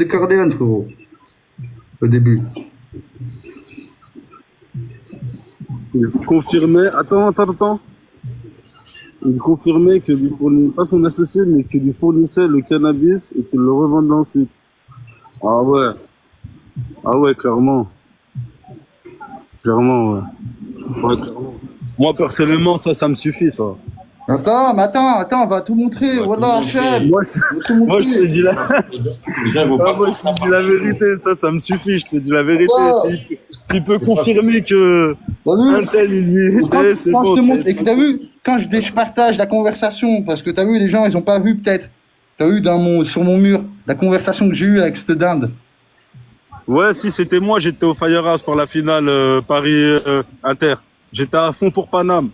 de Corleone, frérot, au début. Il confirmait. Attends. Il confirmait que lui fournissait, pas son associé, mais qu'il lui fournissait le cannabis et qu'il le revendait ensuite. Ah ouais. Ah ouais, clairement. Clairement, ouais. Ouais, clairement. Moi, personnellement, ça me suffit, ça. Attends, on va tout montrer. On va tout Voilà, montrer. Hachem. Moi, On va tout moi, je te montrer. dis la, Déjà, il vaut ah, pas moi, qu'on je s'en te dis la parle. vérité. Ça me suffit. Je te dis la vérité. Attends, S'il peut confirmer que t'as un vu? tel, il lui Et aidait, c'est quand je bon. te montre, et que t'as vu, quand je partage la conversation, parce que t'as vu, les gens, ils ont pas vu peut-être. T'as vu sur mon mur, la conversation que j'ai eue avec cette dinde. Ouais, si c'était moi, j'étais au Firehouse pour la finale Paris Inter. J'étais à fond pour Paname.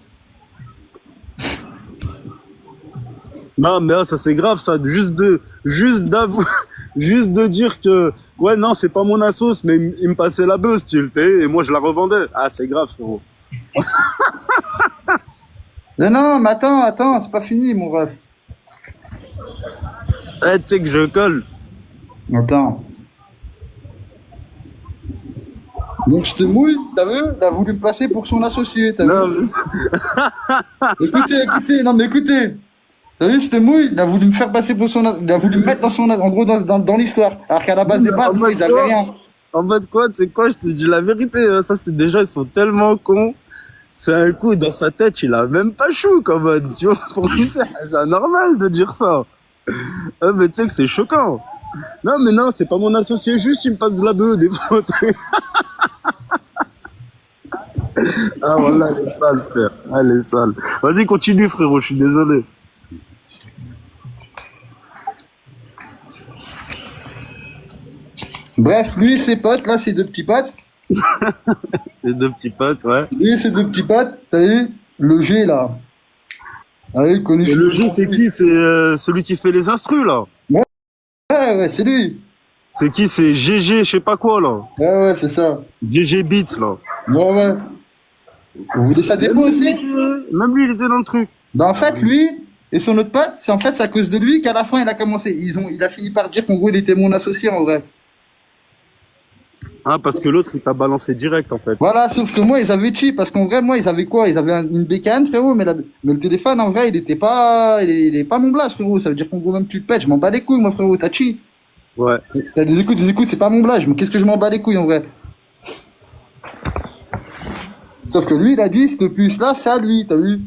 Non, mais ça c'est grave, ça. Juste d'avouer, juste de dire que, ouais, non, c'est pas mon assos, mais il me passait la buzz, tu sais, et moi je la revendais. Ah, c'est grave, frérot. Non, mais attends, c'est pas fini, mon ref. Eh, tu sais que je colle. Attends. Donc je te mouille, t'as vu? Il a voulu me passer pour son associé, t'as Non, vu? mais... Écoutez, non mais écoutez. T'as vu, je te mouille, il a voulu me faire passer pour son... Il a voulu me mettre dans son... En gros, dans l'histoire. Alors qu'à la base des bases, En moi, mode ils avaient quoi? rien. En mode quoi, tu sais quoi, je te dis la vérité, hein. Ça c'est déjà, ils sont tellement cons. C'est un coup, dans sa tête, il a même pas chou, comme mode, tu vois. Pour lui, c'est anormal de dire ça. Ah, mais tu sais que c'est choquant. Non, mais non, c'est pas mon associé, juste il me passe de la beuh, des fois. Ah, voilà, elle est sale, frère. Elle est sale. Vas-y, continue, frérot, je suis désolé. Bref, lui et ses potes, là, ses deux petits potes. C'est deux petits potes, ouais. Lui et ses deux petits potes, t'as vu? Le G, là. Ah oui, connu Et sous le le G, nom. c'est qui? C'est celui qui fait les instrus, là. Ouais, c'est lui. C'est qui? C'est GG, je sais pas quoi, là. Ouais, c'est ça. GG Beats, là. Ouais. Vous voulez sa dépôt aussi? Même lui, il était dans le truc. Ben, en fait, lui et son autre pote, c'est à cause de lui qu'à la fin, il a commencé. Il a fini par dire qu'en gros, il était mon associé, en vrai. Ah, parce que l'autre, il t'a balancé direct, en fait. Voilà, sauf que moi, ils avaient cheat, parce qu'en vrai, moi, ils avaient quoi? Ils avaient une bécane, frérot, mais le téléphone, en vrai, il était pas, il est pas mon blast, frérot. Ça veut dire qu'en gros, même tu le pètes, je m'en bats les couilles, moi, frérot, t'as cheat. Ouais. T'as des écoutes, c'est pas mon blast, mais qu'est-ce que je m'en bats les couilles, en vrai? Sauf que lui, il a dit, cette puce-là, c'est à lui, t'as vu?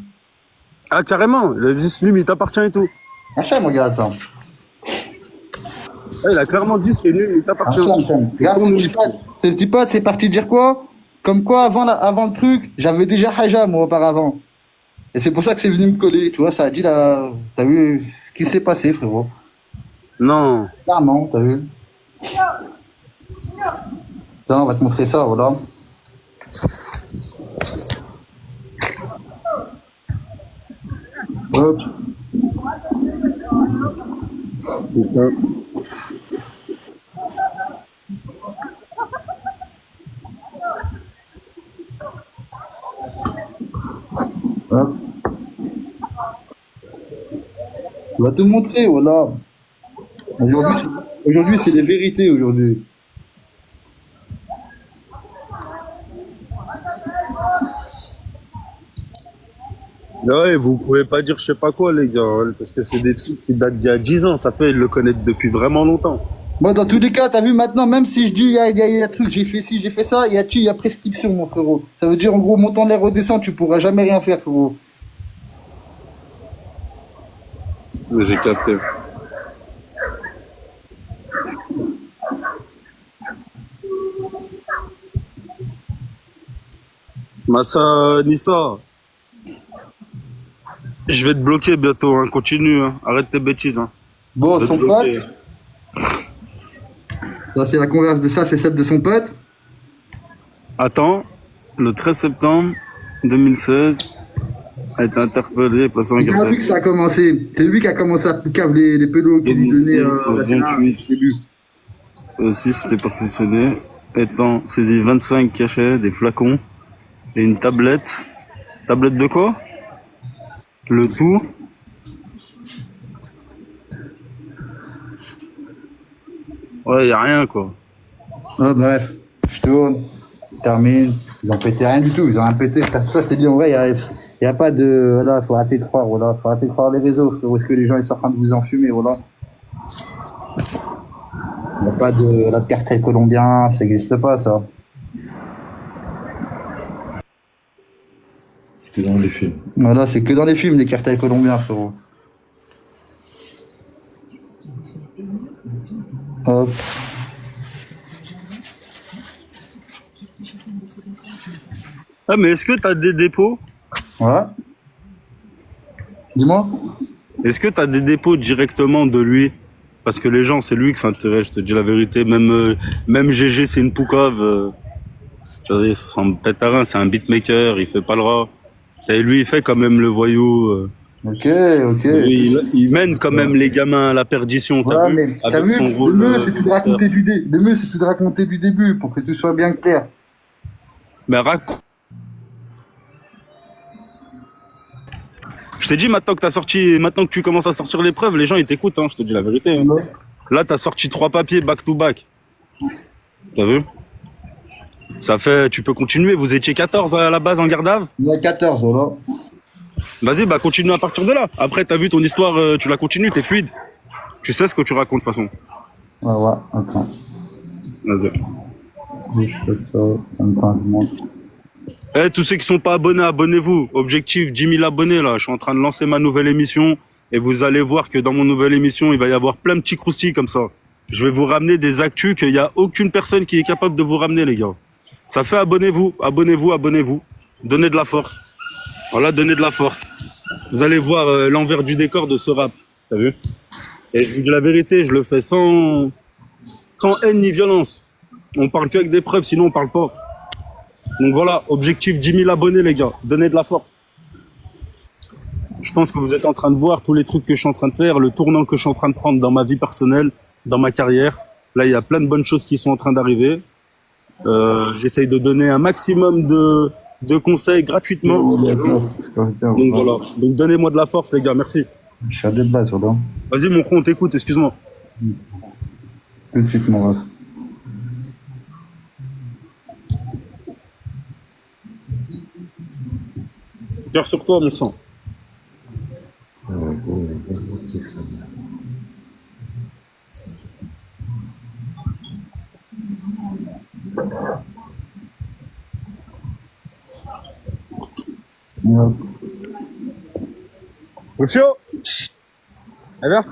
Ah, carrément. Il a dit, lui, mais il t'appartient et tout. Hachem, regarde, attends. Ah, il a clairement dit, c'est lui, il t'appartient. Hachem. Regarde, ce petit pote, c'est parti dire quoi? Comme quoi, avant le truc, j'avais déjà Haja, moi, auparavant. Et c'est pour ça que c'est venu me coller, tu vois, ça a dit là, t'as vu, ce qui s'est passé, frérot. Non. Clairement, t'as vu. Attends, on va te montrer ça, voilà. Hop. Putain. Hop. On va te montrer, voilà. Aujourd'hui, c'est les vérités, aujourd'hui. Ouais, vous pouvez pas dire je sais pas quoi, les gars, hein, parce que c'est des trucs qui datent d'il y a 10 ans. Ça fait, ils le connaissent depuis vraiment longtemps. Moi, dans tous les cas, t'as vu maintenant, même si je dis, il y a un truc, j'ai fait ci, j'ai fait ça, il y a prescription, mon frérot. Ça veut dire, en gros, montant de l'air redescend, tu pourras jamais rien faire, frérot. J'ai capté. Massa Nissa, je vais te bloquer bientôt, hein. Continue, hein. Arrête tes bêtises, hein. Bon, Je vais te son pote, bloquer. ça, c'est la converse de ça, c'est celle de son pote. Attends, le 13 septembre 2016, a été interpellé et placé en C'est garde à lui vue. que ça a commencé. C'est lui qui a commencé à cave les pélos qui lui donnaient Au la finale au 28 début. 6 était perquisitionné, étant saisi 25 cachets, des flacons et une tablette. Tablette de quoi? Le tout « Ouais, y a rien, quoi. Bref, je tourne, je termine. Ils ont pété rien du tout, ils ont rien pété. C'est pour ça que je t'ai dit, en vrai, y a pas de. Voilà, faut arrêter de croire, voilà. Faut arrêter de croire les réseaux, frérot. Est-ce que les gens ils sont en train de vous enfumer, voilà. Y a pas de cartel colombien, ça n'existe pas, ça. Que dans les films. Voilà, c'est que dans les films, les cartels colombiens, frérot. Hop. Ah, mais est-ce que t'as des dépôts? Ouais. Dis-moi. Est-ce que t'as des dépôts directement de lui? Parce que les gens, c'est lui qui s'intéresse, je te dis la vérité. Même GG, c'est une poucave. C'est un pétarin, c'est un beatmaker, il fait pas le rat. Et lui, il fait quand même le voyou. Ok, ok. Il mène quand même les gamins à la perdition, t'as Ouais, vu? mais t'as Avec vu, son le rôle. mieux, c'est de raconter le mieux, c'est de raconter du début pour que tout soit bien clair. Mais raconte. Je t'ai dit maintenant que tu commences à sortir les preuves, les gens ils t'écoutent, hein, je te dis la vérité. Hein. Ouais. Là, t'as sorti 3 papiers back to back. T'as vu? Ça fait, tu peux continuer. Vous étiez 14 à la base en garde à vue. Il y a 14, voilà. Vas-y, bah continue à partir de là. Après, t'as vu ton histoire, tu la continues, t'es fluide. Tu sais ce que tu racontes de toute façon. Ouais, attends. Vas-y. Je fais ça, attends, je monte. Eh, tous ceux qui sont pas abonnés, abonnez-vous. Objectif 10 000 abonnés là. Je suis en train de lancer ma nouvelle émission et vous allez voir que dans mon nouvelle émission, il va y avoir plein de petits croustilles comme ça. Je vais vous ramener des actus qu'il y a aucune personne qui est capable de vous ramener, les gars. Ça fait abonnez-vous, abonnez-vous, abonnez-vous. Donnez de la force. Voilà, donnez de la force. Vous allez voir l'envers du décor de ce rap. T'as vu? Et je vous dis la vérité, je le fais sans haine ni violence. On parle qu'avec des preuves, sinon on parle pas. Donc voilà, objectif 10 000 abonnés, les gars. Donnez de la force. Je pense que vous êtes en train de voir tous les trucs que je suis en train de faire, le tournant que je suis en train de prendre dans ma vie personnelle, dans ma carrière. Là, il y a plein de bonnes choses qui sont en train d'arriver. J'essaye de donner un maximum de conseils gratuitement. Donc voilà. Donc donnez-moi de la force, les gars. Merci. Je suis à deux bases, voilà. Vas-y, mon con, on t'écoute, excuse-moi. Tout de suite, mon ref. Cœur sur toi, mon sang. Hop. Monsieur, allez viens.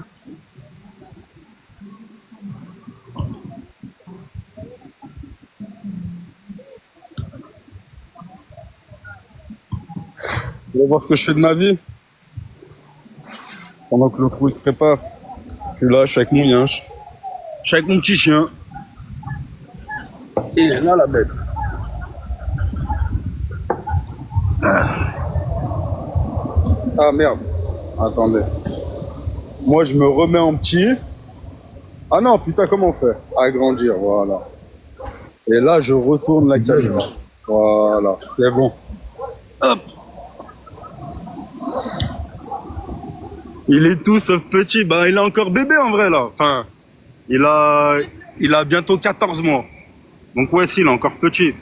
Vous allez voir ce que je fais de ma vie. Pendant que le crew se prépare. Je suis là, je suis avec mon yinche. Je suis avec mon petit chien. Et là, la bête. Ah merde. Attendez. Moi, je me remets en petit. Ah non, putain, comment on fait? Agrandir, voilà. Et là, je retourne la caméra. Voilà, c'est bon. Hop. Il est tout sauf petit. Bah, il est encore bébé en vrai là. Enfin, il a bientôt 14 mois. Donc ouais, si, il est encore petit.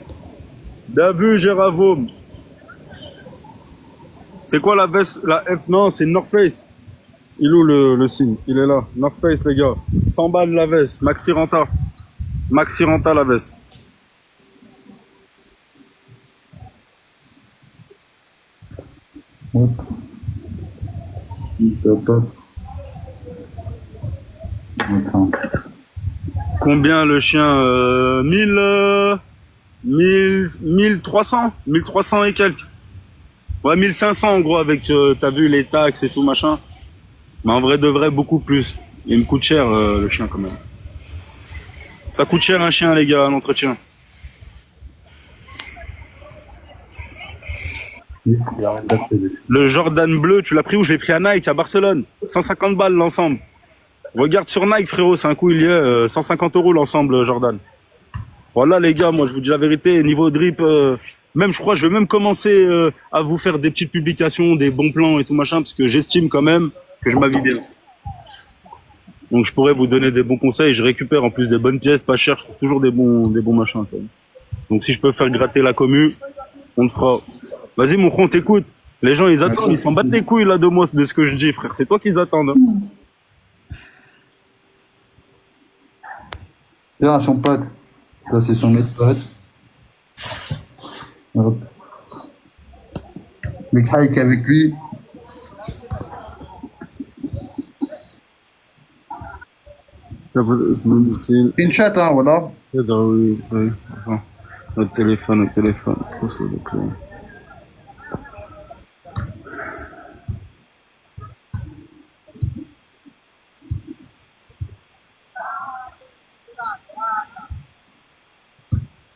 Bien vu, Géravoum. C'est quoi la veste? La F? Non, c'est North Face. Il est où le signe? Il est là. North Face, les gars. 100 balles la veste. Maxi Renta. Maxi Renta la veste. Hop. Hop, hop. Attends. Combien le chien 1300 1300 et quelques. Ouais, 1500 en gros avec, t'as vu, les taxes et tout machin. Mais en vrai de vrai, beaucoup plus. Il me coûte cher le chien quand même. Ça coûte cher un chien, les gars, à l'entretien. Le Jordan bleu, tu l'as pris où? Je l'ai pris à Nike, à Barcelone. 150 balles l'ensemble. Regarde sur Nike, frérot, c'est un coup, il y a 150 € l'ensemble, Jordan. Voilà, les gars, moi, je vous dis la vérité, niveau drip, même, je crois, je vais même commencer à vous faire des petites publications, des bons plans et tout machin, parce que j'estime quand même que je m'habille bien. Donc je pourrais vous donner des bons conseils. Je récupère en plus des bonnes pièces, pas chères. Je trouve toujours des bons machins. Quoi. Donc si je peux faire gratter la commu, on le fera. Vas-y mon frère, t'écoute. Les gens ils attendent, ils s'en battent les couilles là de moi, de ce que je dis, frère. C'est toi qu'ils attendent. Hein. Là, son pote. Ça, c'est son autre pote. Hop. Le Hike avec lui. C'est Une chatte, hein, voilà. oui, oui. Enfin, le téléphone. Trop ça, donc,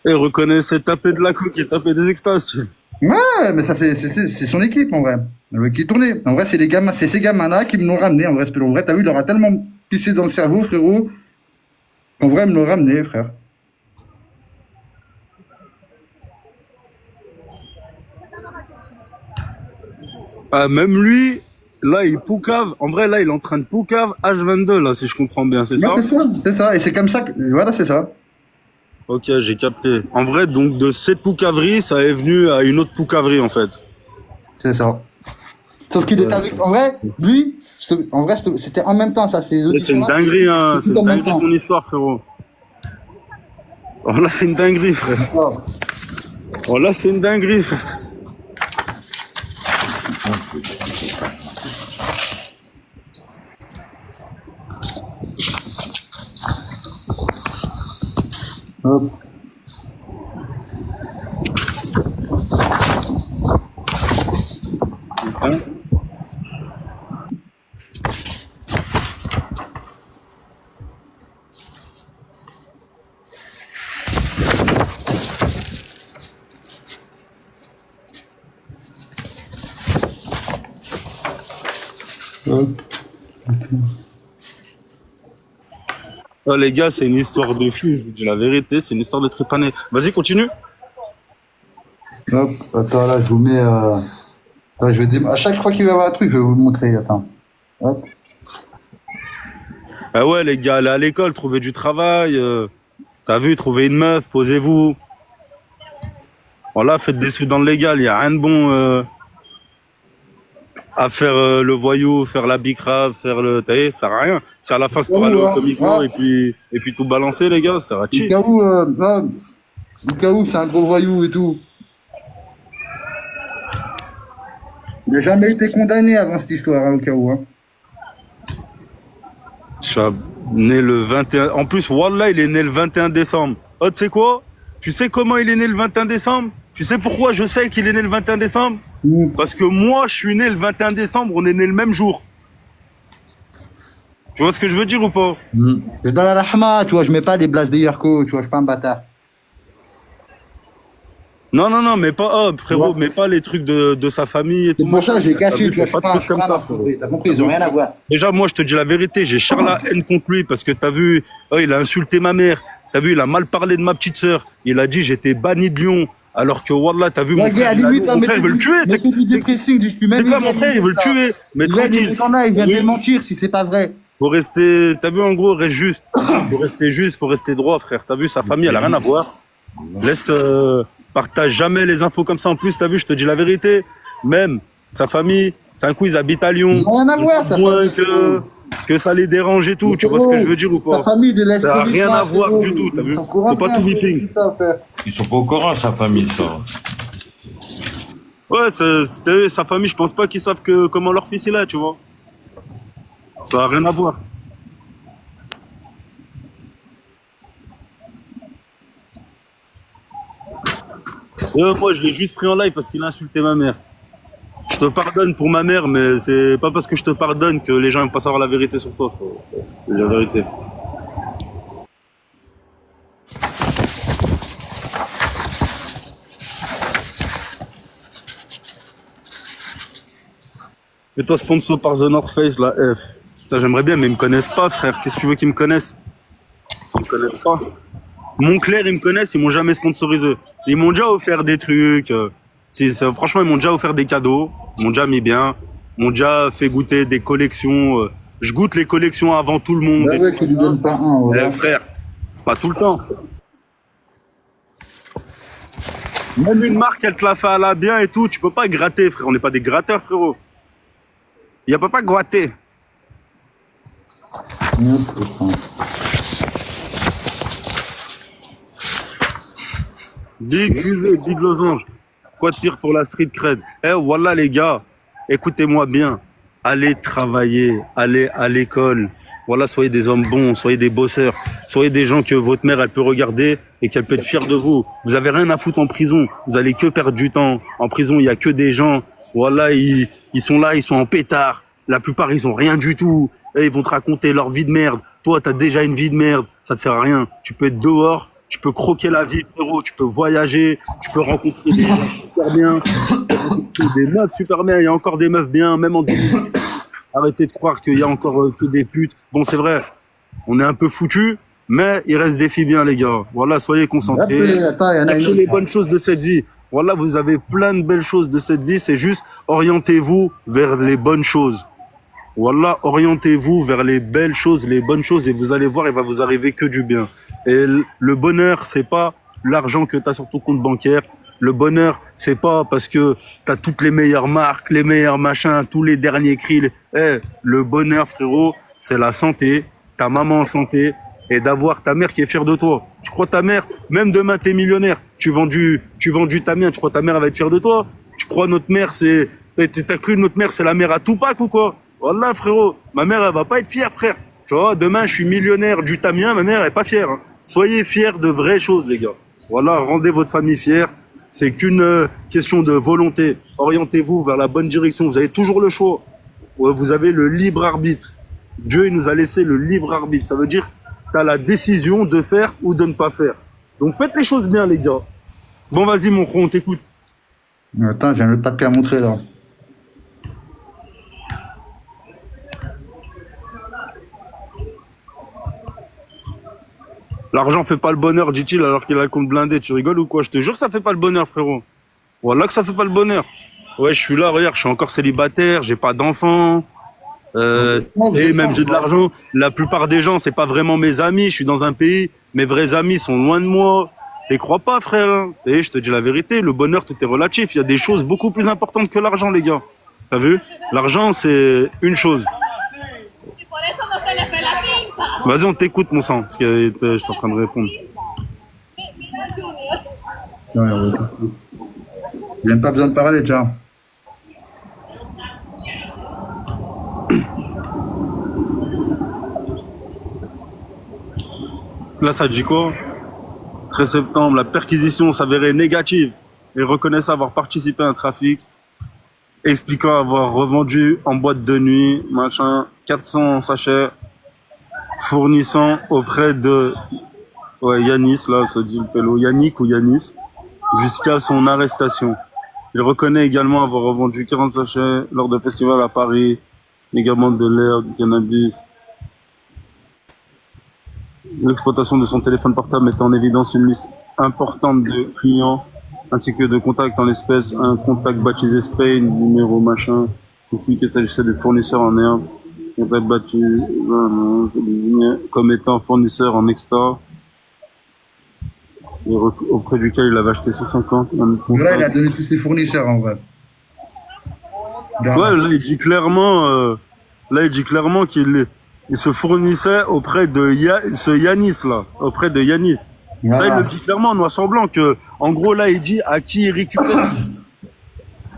Et reconnaissez taper de la coque et taper des extases. Tu... Ouais, mais ça, c'est son équipe, en vrai. Le mec qui tournait. En vrai, c'est les gamins, c'est ces gamins-là qui me l'ont ramené. En vrai, t'as vu, il leur a tellement pissé dans le cerveau, frérot, qu'en vrai, ils me l'ont ramené, frère. Ah, même lui, là, il poucave. En vrai, là, il est en train de poucave H22, là, si je comprends bien, c'est Ouais, ça? c'est ça. Et c'est comme ça que, voilà, c'est ça. Ok, j'ai capté. En vrai, donc, de cette poucaverie, ça est venu à une autre poucaverie, en fait. C'est ça. Sauf qu'il était avec, en vrai, lui, c'était en même temps, ça, ces C'est une auditions-là. dinguerie, hein. C'est Tout une en même dinguerie temps. ton histoire, frérot. Oh, là, c'est une dinguerie, frère. Oh. Oh, là, c'est une dinguerie, frère. Hop. Hein? Hop. Oh, les gars, c'est une histoire de fou, je vous dis la vérité, c'est une histoire de trépané. Vas-y, continue. Hop. Attends, là, je vous mets, là, à chaque fois qu'il va y avoir un truc, je vais vous le montrer. Attends. Hop. Ah ouais, les gars, allez à l'école, trouvez du travail. T'as vu, trouvez une meuf, posez-vous. Voilà, faites des sous dans le légal, il y a rien de bon à faire le voyou, faire la bicrave, faire le... T'as vu, ça sert à rien. C'est à la fin, c'est pour aller au comico et puis tout balancer, les gars, ça sert à Au chier. cas où, là, au cas où c'est un gros voyou et tout. Il n'a jamais été condamné avant cette histoire, hein, au cas où. Hein. Chab, né le 21... En plus, Wallah, il est né le 21 décembre. Oh, tu sais quoi? Tu sais comment il est né le 21 décembre? Tu sais pourquoi je sais qu'il est né le 21 décembre? Parce que moi, je suis né le 21 décembre, on est né le même jour. Tu vois ce que je veux dire ou pas? C'est dans la rahma, tu vois, je mets pas les blases des Yerko, tu vois, je suis pas un bâtard. Non, mais pas, frérot, mais pas les trucs de sa famille et tout. C'est pour ça que j'ai caché, tu vois, je pas suis pas de trucs comme ça, un frérot. T'as compris, ils ont rien à voir. Déjà, moi, je te dis la vérité, j'ai charge la haine contre lui parce que t'as vu, oh, il a insulté ma mère. T'as vu, il a mal parlé de ma petite sœur. Il a dit j'étais banni de Lyon. Alors que, Wallah, t'as vu, mon frère, mon frère, il veut le tuer. C'est quoi, mon frère, il veut le tuer. Mais tranquille. Il vient de mentir si c'est pas vrai. Faut rester, t'as vu, en gros, reste juste. Faut rester droit, frère. T'as vu, sa famille, elle a rien à voir. Laisse, partage jamais les infos comme ça. En plus, t'as vu, je te dis la vérité. Même, sa famille, c'est un coup, ils habitent à Lyon. Rien à voir, ça. Que ça les dérange et tout. Tu vois ce que je veux dire ou pas? Sa famille de l'Est. Ça n'a rien à voir du tout, t'as vu? Faut pas tout whipping. Ils sont pas au courant, sa famille, ça. Ouais, sa famille, je pense pas qu'ils savent comment leur fils est là, tu vois. Ça n'a rien à voir. Moi, je l'ai juste pris en live parce qu'il a insulté ma mère. Je te pardonne pour ma mère, mais c'est pas parce que je te pardonne que les gens aiment pas savoir la vérité sur toi. C'est la vérité. Et toi, sponsor par The North Face, la F. Putain, j'aimerais bien, mais ils me connaissent pas, frère. Qu'est-ce que tu veux qu'ils me connaissent? Ils me connaissent pas. Montclair, ils me connaissent, ils m'ont jamais sponsorisé. Ils m'ont déjà offert des trucs. Franchement, ils m'ont déjà offert des cadeaux. Ils m'ont déjà mis bien. Ils m'ont déjà fait goûter des collections Je goûte les collections avant tout le monde. Bah Et ouais, tout. tu lui donnes pas un, voilà. Frère, c'est pas tout le temps. Même une marque, elle te la fait à la bien et tout. Tu peux pas gratter, frère. On n'est pas des gratteurs, frérot. Il peut pas gratter. Big fusée, big losange. Quoi de pire pour la street cred? Eh, voilà les gars, écoutez-moi bien. Allez travailler, allez à l'école. Voilà, soyez des hommes bons, soyez des bosseurs. Soyez des gens que votre mère, elle peut regarder et qu'elle peut être fière de vous. Vous avez rien à foutre en prison. Vous allez que perdre du temps. En prison, il y a que des gens. Voilà, ils sont là, ils sont en pétard. La plupart, ils ont rien du tout. Et ils vont te raconter leur vie de merde. Toi, t'as déjà une vie de merde. Ça te sert à rien. Tu peux être dehors. Tu peux croquer la vie, frérot. Tu peux voyager. Tu peux rencontrer des gens super bien. Des meufs super bien. Il y a encore des meufs bien, même en 2020. Arrêtez de croire qu'il y a encore que des putes. Bon, c'est vrai. On est un peu foutus. Mais il reste des filles bien, les gars. Voilà, soyez concentrés. Après, attends, il y en a une Cherchez les autre. bonnes choses de cette vie. Voilà, vous avez plein de belles choses de cette vie. C'est juste, orientez-vous vers les bonnes choses. Voilà, orientez-vous vers les belles choses, les bonnes choses, et vous allez voir, il va vous arriver que du bien. Et le bonheur, c'est pas l'argent que tu as sur ton compte bancaire. Le bonheur, c'est pas parce que tu as toutes les meilleures marques, les meilleurs machins, tous les derniers cris. Le bonheur, frérot, c'est la santé, ta maman en santé, et d'avoir ta mère qui est fière de toi. Tu crois ta mère, même demain t'es millionnaire, tu vends du Tamien, tu crois ta mère elle va être fière de toi? Tu crois notre mère t'as cru notre mère c'est la mère à Tupac ou quoi? Wallah frérot, ma mère elle va pas être fière frère. Tu vois, demain je suis millionnaire du Tamien, ma mère elle est pas fière. Hein. Soyez fiers de vraies choses les gars. Voilà, rendez votre famille fière. C'est qu'une question de volonté. Orientez-vous vers la bonne direction. Vous avez toujours le choix. Vous avez le libre arbitre. Dieu il nous a laissé le libre arbitre. Ça veut dire tu as la décision de faire ou de ne pas faire. Donc faites les choses bien les gars. Bon vas-y mon frère, on t'écoute. Attends, j'ai un autre papier à montrer là. L'argent fait pas le bonheur, dit-il, alors qu'il a le compte blindé. Tu rigoles ou quoi? Je te jure que ça fait pas le bonheur, frérot. Voilà que ça fait pas le bonheur. Ouais, je suis là, regarde, je suis encore célibataire, j'ai pas d'enfants. Et même j'ai de l'argent. La plupart des gens, c'est pas vraiment mes amis. Je suis dans un pays, mes vrais amis sont loin de moi. Et crois pas, frère. Et je te dis la vérité, le bonheur, tout est relatif. Il y a des choses beaucoup plus importantes que l'argent, les gars. T'as vu? L'argent, c'est une chose. Vas-y, on t'écoute, mon sang, parce que je suis en train de répondre. Ouais. J'ai même pas besoin de parler, tiens. Là, ça dit quoi? 13 septembre, la perquisition s'avérait négative et reconnaissait avoir participé à un trafic, expliquant avoir revendu en boîte de nuit, 400 sachets, fournissant auprès de Yanis, là, ça dit le pélo, Yannick ou Yanis, jusqu'à son arrestation. Il reconnaît également avoir revendu 40 sachets lors de festivals à Paris, également de l'air, du cannabis. L'exploitation de son téléphone portable met en évidence une liste importante de clients ainsi que de contacts en l'espèce, un contact baptisé Spain, numéro machin, ainsi qu'il s'agissait de fournisseurs en herbe, contact baptisé désigné comme étant fournisseur en extra, et auprès duquel il avait acheté 150. Là, il a donné tous ses fournisseurs en vrai. Ouais, là il dit clairement qu'il se fournissait auprès de ce Yanis là, auprès de Yanis. Voilà. Ça, il le dit clairement, noir sur blanc, que, en gros, là, il dit à qui il récupère.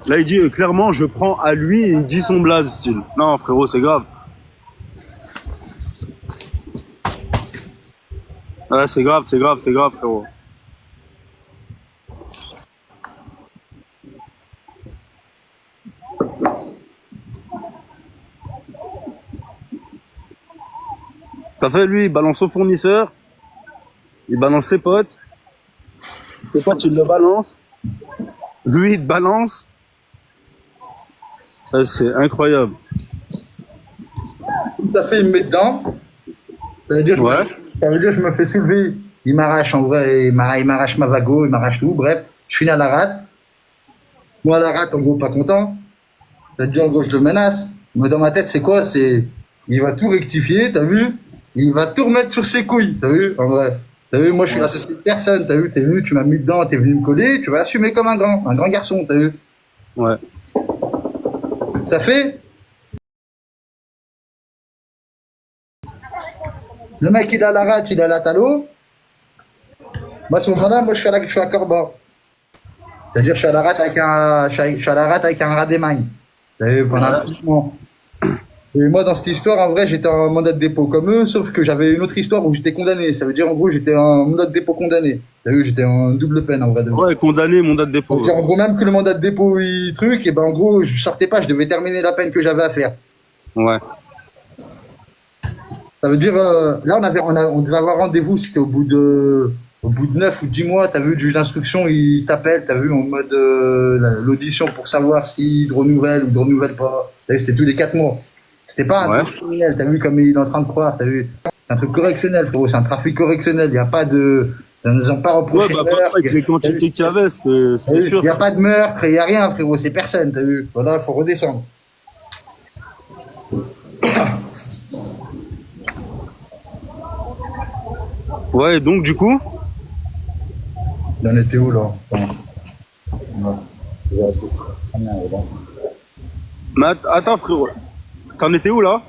Là, il dit clairement, je prends à lui, et il dit son blaze, style. Non, frérot, c'est grave. Ouais, c'est grave, frérot. Ça fait, lui, il balance au fournisseur, il balance ses potes, il le balance, lui, il te balance. C'est incroyable. Ça fait, il me met dedans. Ça veut dire, je me fais soulever. Il m'arrache en vrai, il m'arrache ma vago, il m'arrache tout. Bref, je finis à la rate. Moi, à la rate, en gros, pas content. Ça veut dire, en gros, je le menace. Mais dans ma tête, c'est quoi? C'est il va tout rectifier, t'as vu? Il va tout remettre sur ses couilles, t'as vu? En vrai. T'as vu, moi je suis l'associé de personne, t'as vu? T'es venu, tu m'as mis dedans, t'es venu me coller, tu vas assumer comme un grand garçon, t'as vu? Ouais. Ça fait? Le mec il a la rate, il a la talo. Moi à ce moment-là, moi je suis à Corba. C'est-à-dire je suis à la rate avec je suis à la rate avec un rat des mailles. T'as vu? Pendant un petit moment. Et moi, dans cette histoire, en vrai, j'étais en mandat de dépôt comme eux, sauf que j'avais une autre histoire où j'étais condamné. Ça veut dire, en gros, j'étais en mandat de dépôt condamné. T'as vu, j'étais en double peine, en vrai. Ouais, condamné, mandat de Ça dépôt. veut dire, en gros, même que le mandat de dépôt, il truc, et ben, en gros, je sortais pas, je devais terminer la peine que j'avais à faire. Ouais. Ça veut dire, là, on devait avoir rendez-vous, c'était au bout de 9 ou 10 mois, t'as vu, le juge d'instruction, il t'appelle, t'as vu, en mode, l'audition pour savoir s'il te renouvelle ou te renouvelle pas. T'as vu, c'était tous les 4 mois. C'était pas un truc criminel, t'as vu comme il est en train de croire, t'as vu. C'est un truc correctionnel, frérot, c'est un trafic correctionnel, il n'y a pas de. Ils nous ont pas reproché Ouais, bah, de meurtre. avec les quantités qu'il y avait, c'était sûr. Il n'y a pas de meurtre, il n'y a rien, frérot, c'est personne, t'as vu. Voilà, il faut redescendre. Ouais, et donc, du coup, Il en était où, là? mais attends, frérot. T'en étais où, là?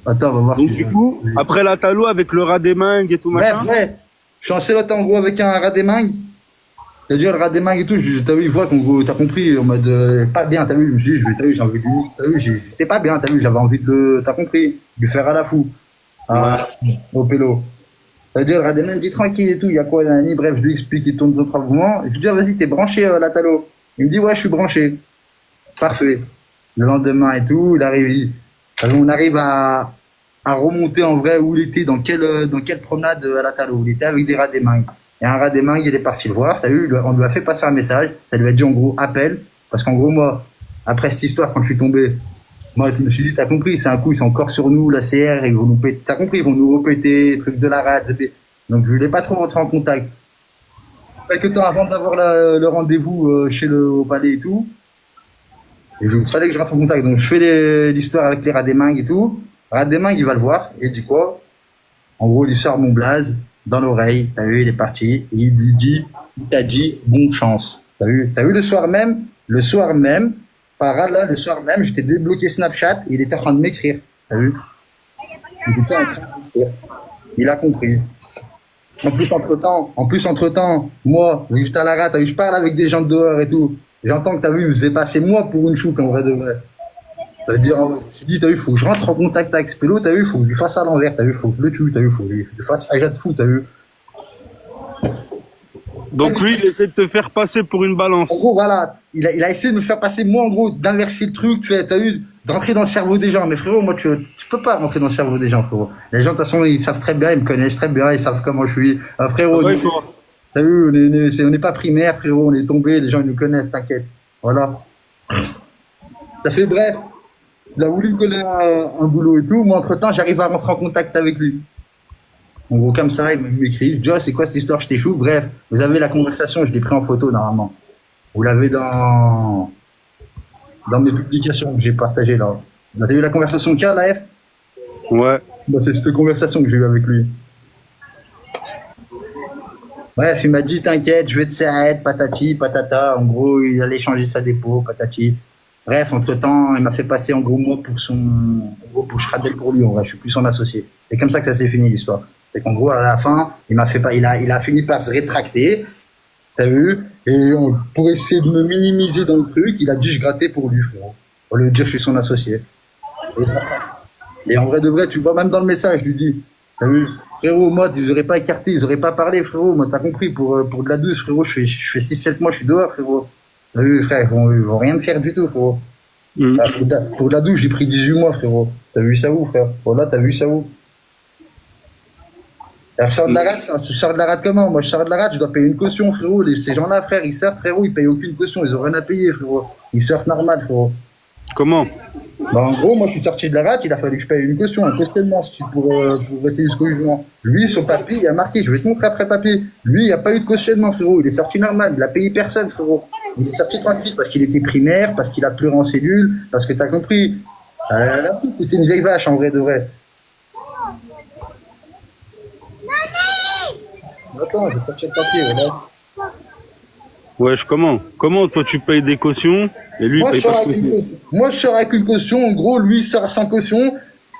Attends, on va voir Donc, si du coup, après la talo avec le rat des mangues et tout, Bref, machin. ouais. Je suis en celote, en gros, avec un rat des mangues. C'est-à-dire, le rat des mangues et tout, t'as vu, il voit qu'en gros, t'as compris, en mode, pas bien, t'as vu, je me suis dit, t'as vu, j'ai envie de lui, t'as vu, j'étais pas bien, t'as vu, j'avais envie de t'as compris, de lui faire à la fou. Au pélo. C'est-à-dire, le rat des mangues dit tranquille et tout, il y a quoi, Nani, bref, je lui explique, il tourne d'autres mouvements. Je lui dis, ah, vas-y, t'es branché, la talo. Il me dit, ouais, je suis branché. Parfait. Le lendemain et tout, il arrive, on arrive à remonter en vrai où il était, dans quelle promenade à la Talo, où il était avec des rats des mangues. Et un rat des mangues, il est parti le voir, t'as vu, on lui a fait passer un message, ça lui a dit en gros appel, parce qu'en gros moi, après cette histoire, quand je suis tombé, moi je me suis dit, t'as compris, c'est un coup, ils sont encore sur nous, la CR, ils vont nous péter, t'as compris, ils vont nous repéter, truc de la rate, donc je voulais pas trop rentrer en contact. Quelques temps avant d'avoir le rendez-vous au palais et tout, il fallait que je rentre en contact, donc je fais l'histoire avec les rats des mangues et tout. Rat des mangues, il va le voir, et il dit quoi? En gros, il lui sort mon blaze dans l'oreille, t'as vu, il est parti, et il lui dit, il t'a dit, bonne chance. T'as vu le soir même, par là, le soir même, j'étais débloqué Snapchat, il était en train de m'écrire, t'as vu? Il était en train de m'écrire. Il a compris. En plus, entre-temps, moi, vu que j'étais à la rate, t'as vu, je parle avec des gens de dehors et tout, j'entends que t'as vu, il faisait passer moi pour une choupe, en vrai de vrai. Ça veut dire, je me suis dit, t'as vu, faut que je rentre en contact avec ce pélo, t'as vu, faut que je lui fasse à l'envers, t'as vu, faut que je le tue, t'as vu, faut que je lui fasse un jet de fou, t'as vu. Donc, lui, il essaie de te faire passer pour une balance. En gros, voilà, il a essayé de me faire passer, moi, en gros, d'inverser le truc, t'as vu, d'entrer dans le cerveau des gens. Mais frérot, moi, tu peux pas rentrer dans le cerveau des gens, frérot. Les gens, de toute façon, ils savent très bien, ils me connaissent très bien, ils savent comment je suis. Frérot, Ouais, t'as vu, on n'est pas primaire, frérot, on est tombé, les gens, ils nous connaissent, t'inquiète. Voilà. Ça fait bref. Il a voulu me coller un boulot et tout. Moi, entre-temps, j'arrive à rentrer en contact avec lui. En gros, comme ça, il m'écrit. Je dis, oh, c'est quoi cette histoire, je t'échoue? Bref, vous avez la conversation, je l'ai pris en photo, normalement. Vous l'avez dans mes publications que j'ai partagées, là. Vous avez vu la conversation qu'il y a, là, F? Ouais. Bah, c'est cette conversation que j'ai eue avec lui. Bref, il m'a dit, t'inquiète, je vais te serrer, patati, patata. En gros, il allait changer sa dépôt, patati. Bref, entre-temps, il m'a fait passer en gros moi pour en gros pour Schradel pour lui, en vrai, je suis plus son associé. C'est comme ça que ça s'est fini l'histoire. C'est qu'en gros, à la fin, il a fini par se rétracter, t'as vu, et pour essayer de me minimiser dans le truc, il a dit je grattais pour lui, frérot. Pour lui dire je suis son associé. Et en vrai de vrai, tu vois, même dans le message, je lui dis, t'as vu, frérot, moi, ils auraient pas écarté, ils auraient pas parlé, frérot, moi, t'as compris, pour de la douce, frérot, je fais 6-7 mois, je suis dehors, frérot. T'as vu, frère, ils vont rien me faire du tout, frérot. Pour de la douche, j'ai pris 18 mois, frérot. T'as vu ça où, frère? Voilà, t'as vu ça où? Alors, je sors de la rate, je sors de la rate comment? Moi, je sors de la rate, je dois payer une caution, frérot. Ces gens-là, frère, ils sortent, frérot, ils payent aucune caution, ils ont rien à payer, frérot. Ils sortent normal, frérot. Comment? Bah, en gros, moi, je suis sorti de la rate, il a fallu que je paye une caution, un cautionnement, pour rester jusqu'au jugement. Lui, son papier, il a marqué, je vais te montrer après papier. Lui, il n'y a pas eu de cautionnement, frérot. Il est sorti normal, il a payé personne, frérot. Il est sorti tranquille parce qu'il était primaire, parce qu'il a pleuré en cellule, parce que t'as compris. La fille, c'était une vieille vache, en vrai de vrai. Attends, je vais chercher le papier, voilà. Wesh, comment toi tu payes des cautions et lui il Moi, je paye sors pas de avec une caution? caution. Moi, je sors avec une caution. En gros, lui, il sort sans caution.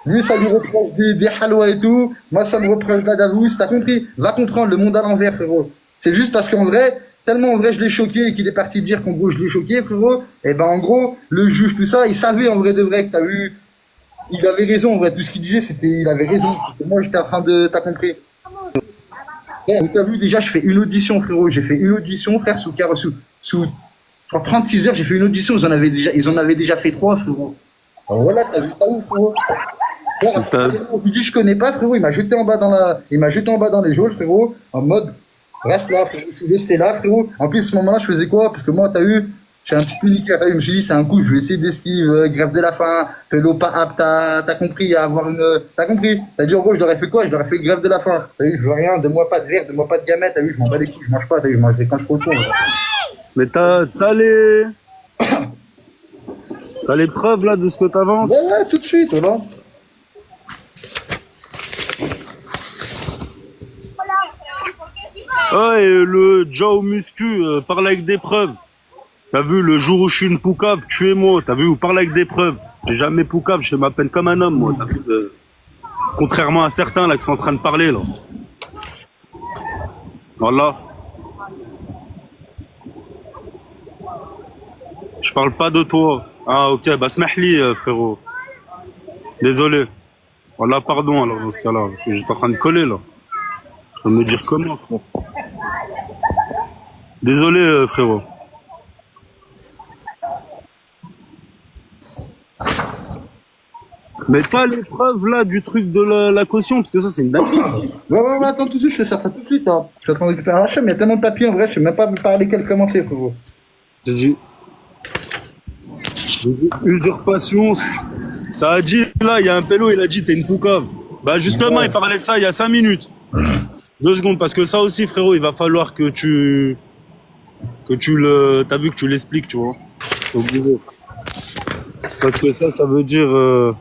Lui, ça lui reproche des halwa et tout. Moi, ça me reproche de la davous. T'as compris? Va comprendre le monde à l'envers, frérot. C'est juste parce qu'en vrai, tellement en vrai, je l'ai choqué et qu'il est parti dire qu'en gros, je l'ai choqué, frérot. Et ben, en gros, le juge, tout ça, il savait en vrai de vrai que t'as vu. Il avait raison, en vrai. Tout ce qu'il disait, c'était, il avait raison. Moi, j'étais en train de, t'as compris? Ouais, t'as vu, déjà, je fais une audition, frérot. J'ai fait une audition, frère, sous en 36 heures, j'ai fait une audition. Ils en avaient déjà fait 3, frérot. Alors voilà, t'as vu ça où, frérot? Ouais, T'as- je lui dis, je connais pas, frérot. Il m'a jeté en bas dans les geôles, frérot. En mode, reste là, frérot. Je suis resté là, frérot. En plus, à ce moment-là, je faisais quoi? Parce que moi, t'as vu, j'ai un petit peu niqué. Je me suis dit, c'est un coup, je vais essayer d'esquive, grève de la faim, pélo pas apte, t'as compris, à avoir une, t'as compris. T'as dit, en gros, je leur ai fait quoi? Je leur ai fait grève de la faim. T'as vu, je veux rien, donne-moi pas de verre, donne-moi pas de gamètes, t'as vu, je m'en bats les couilles, je mange pas, t'as vu, je mangerai quand je retourne. Mais t'as les preuves là de ce que t'avances? Ouais, ouais, tout de suite, voilà. Oh, et le Joe Muscu parle avec des preuves. T'as vu, le jour où je suis une poucave, tuez-moi. T'as vu, ou parle avec des preuves. J'ai jamais poucave, je fais ma peine comme un homme, moi. T'as vu, contrairement à certains là qui sont en train de parler là. Voilà. Je parle pas de toi. Ah ok, bah smahli frérot. Désolé. Voilà, pardon alors dans ce cas-là, parce que j'étais en train de coller là. Je vais me dire comment, frère. Désolé frérot. Mais t'as les preuves là du truc de la caution, parce que ça c'est une dinguerie ça. Ouais, ouais, ouais, attends tout de suite, je fais ça tout de suite, hein. Je suis en train de récupérer un champ, mais il y a tellement de papiers, en vrai, je sais même pas vous parler quel commencer, frérot. J'ai dit usurpation. Ça a dit là, il y a un pélo, il a dit t'es une poucave. Bah justement, il parlait de ça il y a 5 minutes. 2 secondes, parce que ça aussi frérot, il va falloir que tu t'as vu que tu l'expliques, tu vois. C'est obligé. Parce que ça veut dire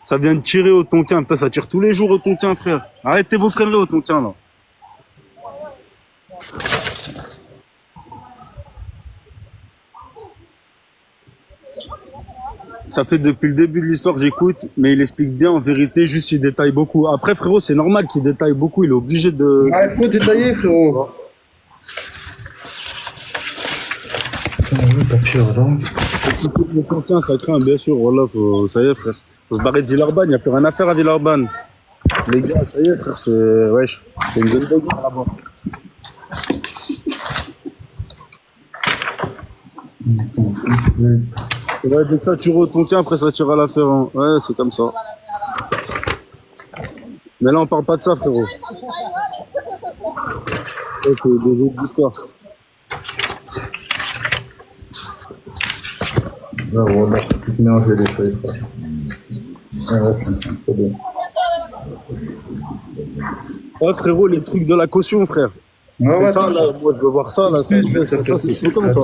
ça vient de tirer au tonkin. Putain, ça tire tous les jours au tonkin, frère. Arrêtez vos conneries au tonkin là. Ça fait depuis le début de l'histoire, j'écoute, mais il explique bien en vérité, juste il détaille beaucoup. Après, frérot, c'est normal qu'il détaille beaucoup, il est obligé de. Ah, il faut détailler, frérot. Le Tonkin, ça craint, bien sûr, voilà, ça y est, frère. Faut se barrer de Villeurbanne, il n'y a plus rien à faire à Villeurbanne. Les gars, ça y est, frère, c'est. Wesh, c'est une zone de guerre là-bas. C'est vrai, dès que ça tire au Tonkin, après ça tire à la Ferrand. Ouais, c'est comme ça. Mais là, on parle pas de ça, frérot. Ouais, c'est des autres histoires. Ouais, voilà, tout mélanger les feuilles, frère. Ouais, ouais, c'est trop bien. Ouais, frérot, les trucs de la caution, frère. Ouais, C'est ouais, ça, là, moi je veux voir ça, là, ça c'est choquant, ça.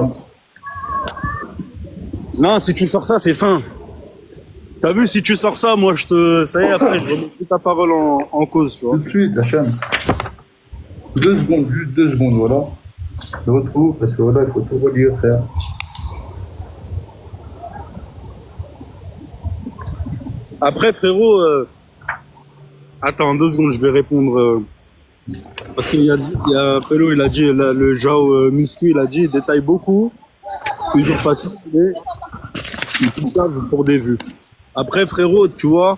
Non, si tu sors ça, c'est fin. T'as vu, si tu sors ça, moi je te. Ça y est, après, je remets plus ta parole en cause, tu vois. tout de suite, la chaîne. 2 secondes, juste 2 secondes, voilà. Je retrouve, parce que voilà, il faut tout relire, frère. Après, frérot, attends, 2 secondes, je vais répondre. Parce qu'il y a un Pello, il a dit, le Jao Muscu, il a dit, il détaille beaucoup. Usurpation, mais il poucave pour des vues. Après, frérot, tu vois,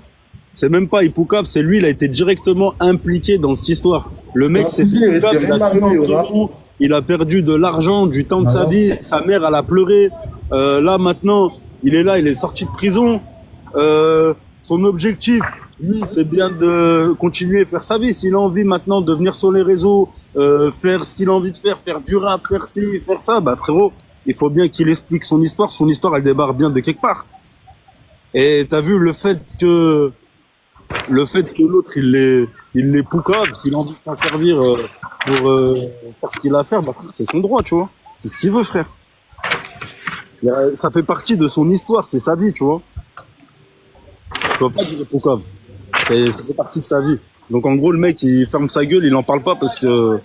c'est même pas Ipoucave, c'est lui, il a été directement impliqué dans cette histoire. Le mec s'est fait poucave, il a fini en prison, il a perdu de l'argent, du temps de sa vie, sa mère, elle a pleuré. Là, maintenant, il est là, il est sorti de prison. Son objectif, lui, c'est bien de continuer à faire sa vie. S'il a envie maintenant de venir sur les réseaux, faire ce qu'il a envie de faire du rap, faire ci, faire ça, bah frérot, il faut bien qu'il explique son histoire. Son histoire, elle débarre bien de quelque part. Et t'as vu le fait que l'autre, il les poucave, s'il a envie de s'en servir pour faire ce qu'il a à faire, bah frère, c'est son droit, tu vois. C'est ce qu'il veut, frère. Ça fait partie de son histoire, c'est sa vie, tu vois. Tu peux pas dire pourquoi. Ça fait partie de sa vie. Donc en gros, le mec, il ferme sa gueule, il en parle pas parce que